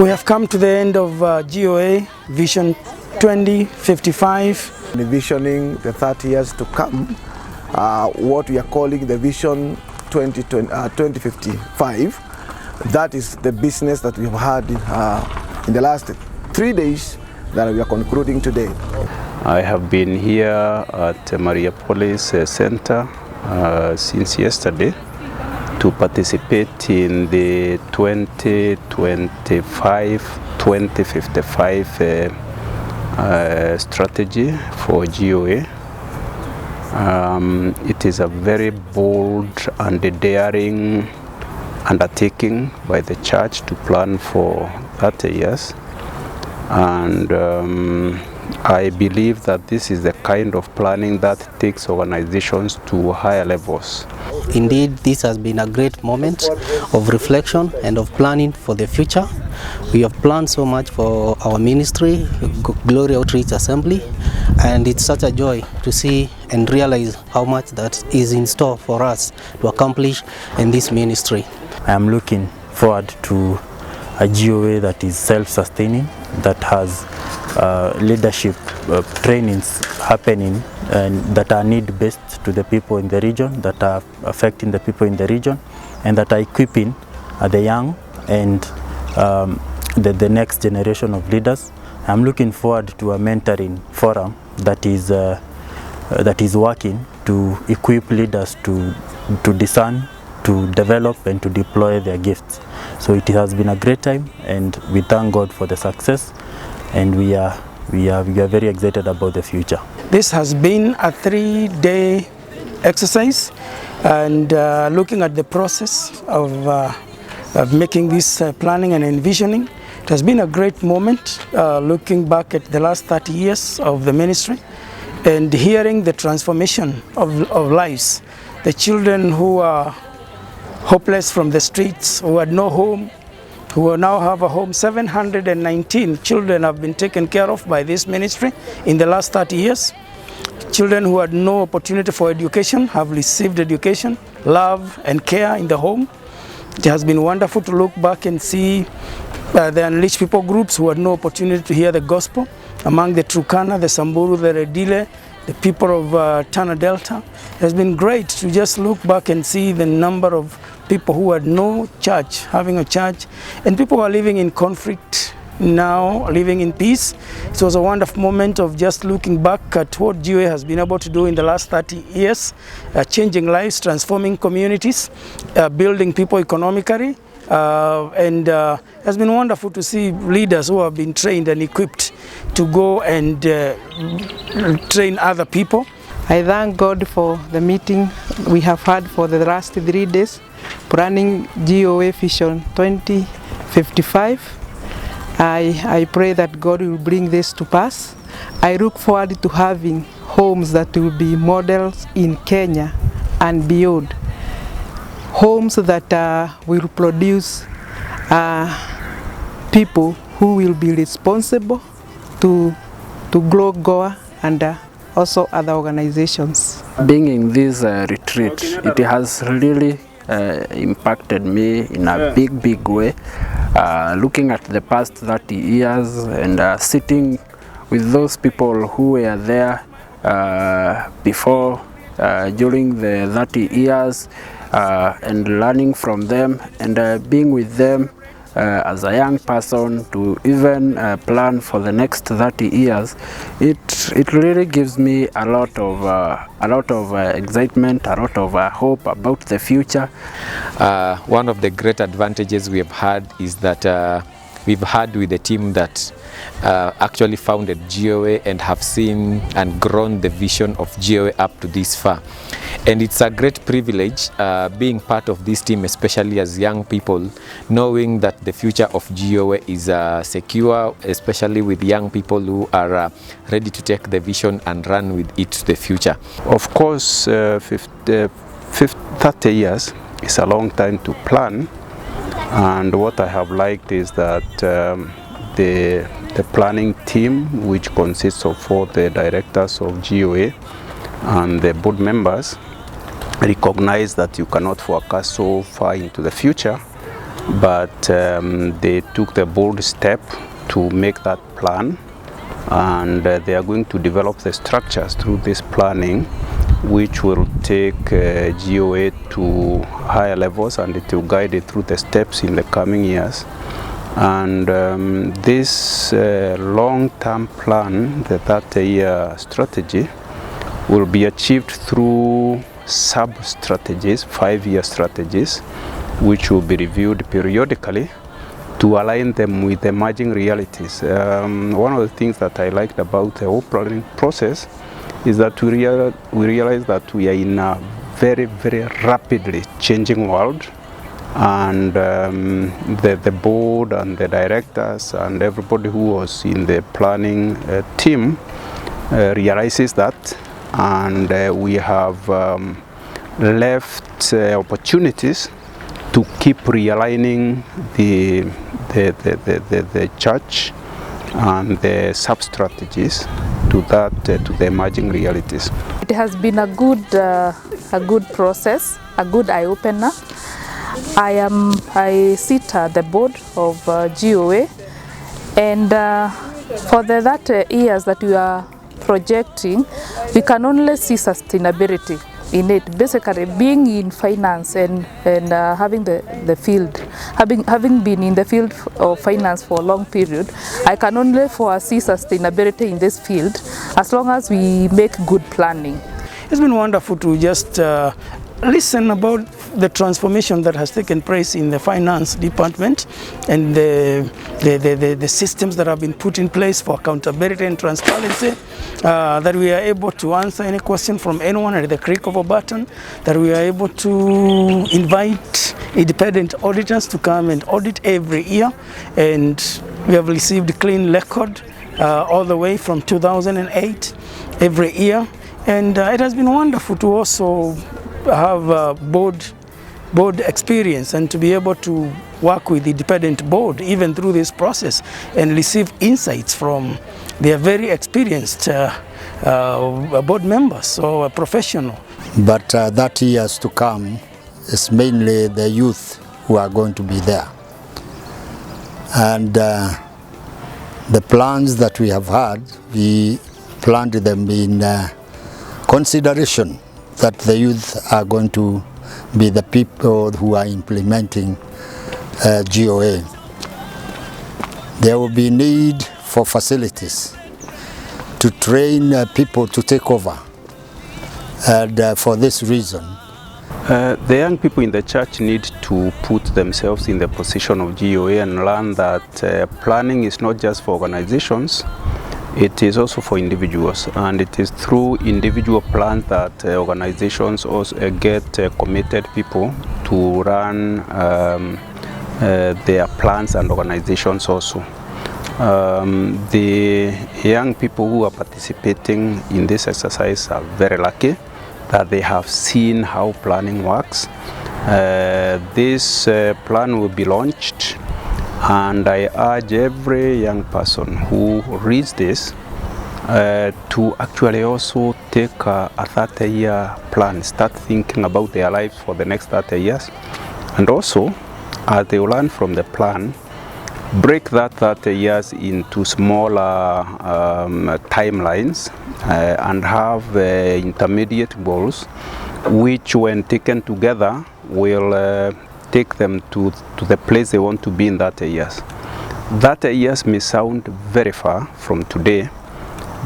We have come to the end of GOA Vision 2055. Envisioning the 30 years to come, what we are calling the Vision 2055. That is the business that we have had in the last 3 days that we are concluding today. I have been here at Mariapolis Center since yesterday to participate in the 2025-2055 strategy for GOA. It is a very bold and daring undertaking by the church to plan for 30 years. And I believe that this is the kind of planning that takes organizations to higher levels. Indeed, this has been a great moment of reflection and of planning for the future. We have planned so much for our ministry, Glory Outreach Assembly, and it's such a joy to see and realize how much that is in store for us to accomplish in this ministry. I am looking forward to a GOA that is self-sustaining, that has leadership trainings happening and that are need-based to the people in the region, that are affecting the people in the region, and that are equipping the young and the next generation of leaders. I'm looking forward to a mentoring forum that is working to equip leaders to discern, to develop and to deploy their gifts. So it has been a great time, and we thank God for the success, and we are very excited about the future. This has been a 3-day exercise, and looking at the process of making this planning and envisioning, it has been a great moment looking back at the last 30 years of the ministry and hearing the transformation of lives. The children who are hopeless from the streets, who had no home, who now have a home. 719 children have been taken care of by this ministry in the last 30 years. Children who had no opportunity for education have received education, love and care in the home. It has been wonderful to look back and see the unreached people groups who had no opportunity to hear the gospel. Among the Turkana, the Samburu, the Redile, the people of Tana Delta. It has been great to just look back and see the number of people who had no church, having a church, and people who are living in conflict now, living in peace. It was a wonderful moment of just looking back at what GOA has been able to do in the last 30 years, changing lives, transforming communities, building people economically, and it has been wonderful to see leaders who have been trained and equipped to go and train other people. I thank God for the meeting we have had for the last 3 days, planning GOA Vision 2055. I pray that God will bring this to pass. I look forward to having homes that will be models in Kenya and beyond. Homes that will produce people who will be responsible to grow Goa and also other organizations. Being in this retreat, it has really impacted me in a big way. Looking at the past 30 years and sitting with those people who were there before, during the 30 years, and learning from them and being with them as a young person to even plan for the next 30 years, it really gives me a lot of excitement, a lot of hope about the future. One of the great advantages we have had is that we've had with the team that actually founded GOA and have seen and grown the vision of GOA up to this far. And it's a great privilege being part of this team, especially as young people, knowing that the future of GOA is secure, especially with young people who are ready to take the vision and run with it to the future. Of course, 30 years is a long time to plan, and what I have liked is that the planning team, which consists of all the directors of GOA and the board members, recognize that you cannot forecast so far into the future, but they took the bold step to make that plan, and they are going to develop the structures through this planning, which will take GOA to higher levels, and it will guide it through the steps in the coming years. And this long-term plan, the 30-year strategy, will be achieved through sub-strategies, 5-year strategies, which will be reviewed periodically to align them with emerging realities. One of the things that I liked about the whole planning process is that we realize that we are in a very, very rapidly changing world, and the board and the directors and everybody who was in the planning team realizes that, and we have left opportunities to keep realigning the church and the sub-strategies to the emerging realities. It has been a good process, a good eye-opener. I sit at the board of GOA, and for the 30 years that we are projecting, we can only see sustainability in it. Basically, being in finance and having the field, having been in the field of finance for a long period, I can only foresee sustainability in this field as long as we make good planning. It's been wonderful to just listen about the transformation that has taken place in the finance department and the systems that have been put in place for accountability and transparency, that we are able to answer any question from anyone at the click of a button, that we are able to invite independent auditors to come and audit every year, and we have received clean record all the way from 2008 every year, and it has been wonderful to also have board experience and to be able to work with the independent board even through this process and receive insights from their very experienced board members or professional. But 30 years to come is mainly the youth who are going to be there. And the plans that we have had, we planned them in consideration that the youth are going to be the people who are implementing GOA. There will be need for facilities to train people to take over, and for this reason, the young people in the church need to put themselves in the position of GOA and learn that planning is not just for organizations, it is also for individuals, and it is through individual plans that organizations also get committed people to run their plans and organizations also. The young people who are participating in this exercise are very lucky that they have seen how planning works. This plan will be launched, and I urge every young person who reads this to actually also take a 30-year plan, start thinking about their lives for the next 30 years. And also, as they learn from the plan, break that 30 years into smaller timelines and have intermediate goals, which when taken together will take them to the place they want to be in 30 years. 30 years may sound very far from today,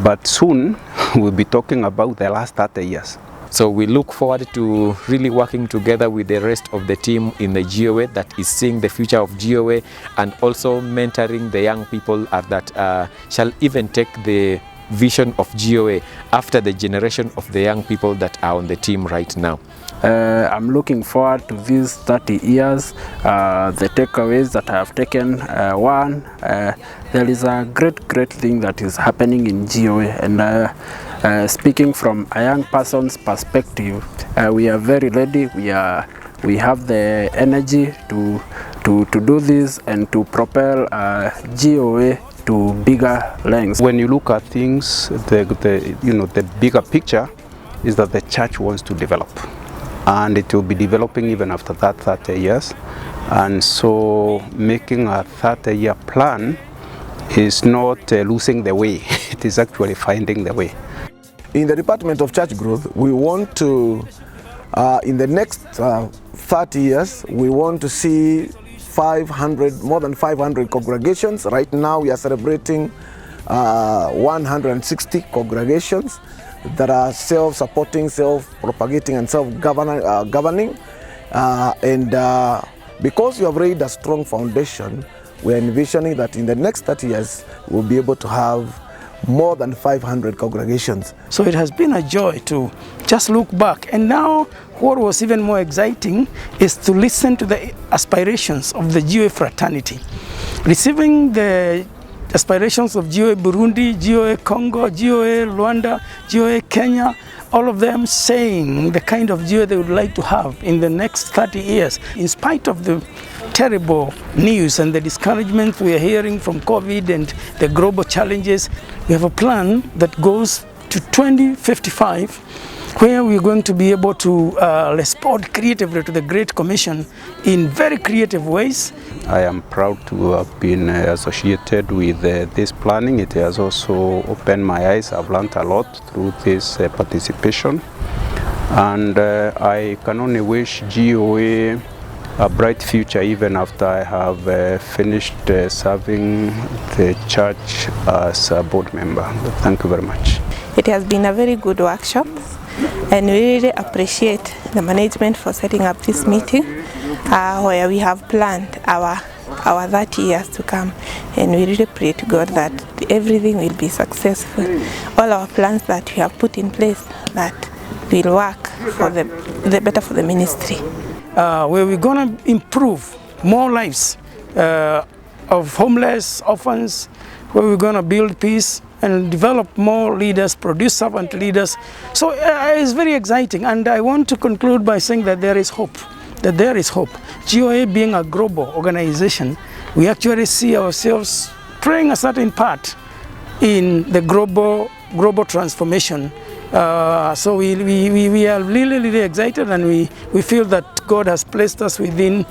but soon we'll be talking about the last 30 years. So we look forward to really working together with the rest of the team in the GOA that is seeing the future of GOA, and also mentoring the young people that shall even take the vision of GOA after the generation of the young people that are on the team right now. I'm looking forward to these 30 years. The takeaways that I have taken, one, there is a great thing that is happening in GOA, and speaking from a young person's perspective, we are very ready. We have the energy to do this and to propel GOA to bigger lengths. When you look at things, the bigger picture is that the church wants to develop. and it will be developing even after that 30 years. And so making a 30-year plan is not losing the way, it is actually finding the way. In the Department of Church Growth, we want to, in the next 30 years, we want to see more than 500 congregations. Right now we are celebrating 160 congregations that are self-supporting, self-propagating and self-governing. Because we have laid a strong foundation, we are envisioning that in the next 30 years we'll be able to have more than 500 congregations. So it has been a joy to just look back. And now what was even more exciting is to listen to the aspirations of the GOA fraternity. Receiving the aspirations of GOA Burundi, GOA Congo, GOA Rwanda, GOA Kenya, all of them saying the kind of GOA they would like to have in the next 30 years. In spite of the terrible news and the discouragement we are hearing from COVID and the global challenges, we have a plan that goes to 2055, where we're going to be able to respond creatively to the Great Commission in very creative ways. I am proud to have been associated with this planning. It has also opened my eyes. I've learned a lot through this participation. And I can only wish GOA a bright future even after I have finished serving the church as a board member. Thank you very much. It has been a very good workshop, and we really appreciate the management for setting up this meeting where we have planned our 30 years to come, and we really pray to God that everything will be successful. All our plans that we have put in place that will work for the better for the ministry. Where we're going to improve more lives of homeless, orphans, where we're going to build peace and develop more leaders, produce servant leaders. So it's very exciting, and I want to conclude by saying that there is hope. GOA being a global organization, we actually see ourselves playing a certain part in the global transformation. So we are really excited, and we feel that God has placed us within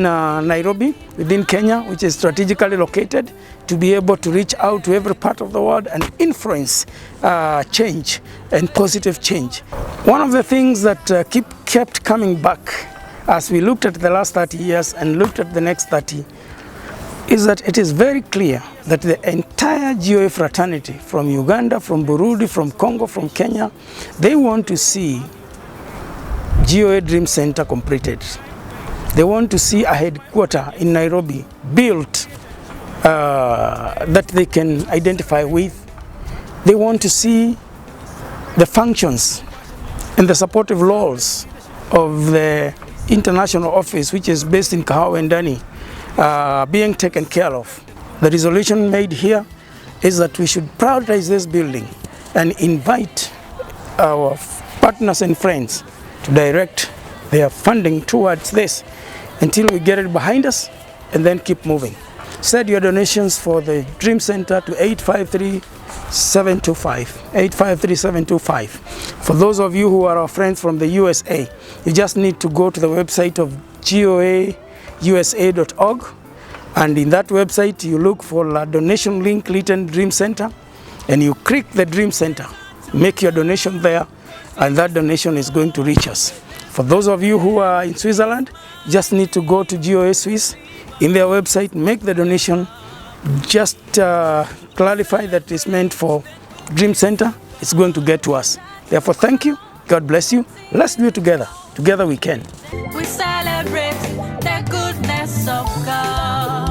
Nairobi, within Kenya, which is strategically located, to be able to reach out to every part of the world and influence change and positive change. One of the things that kept coming back as we looked at the last 30 years and looked at the next 30 is that it is very clear that the entire GOA fraternity from Uganda, from Burundi, from Congo, from Kenya, they want to see GOA Dream Center completed. They want to see a headquarters in Nairobi built that they can identify with. They want to see the functions and the supportive laws of the international office, which is based in Kahawa and Dani, being taken care of. The resolution made here is that we should prioritize this building and invite our partners and friends to direct their funding towards this until we get it behind us and then keep moving. Send your donations for the Dream Center to 853-725. 853-725. For those of you who are our friends from the USA, you just need to go to the website of goausa.org, and in that website you look for a donation link written Dream Center, and you click the Dream Center, make your donation there, and that donation is going to reach us. For those of you who are in Switzerland, you just need to go to GOA Swiss, in their website, make the donation, just clarify that it's meant for Dream Center, it's going to get to us. Therefore, thank you, God bless you, let's do it together. Together we can. We celebrate the goodness of God.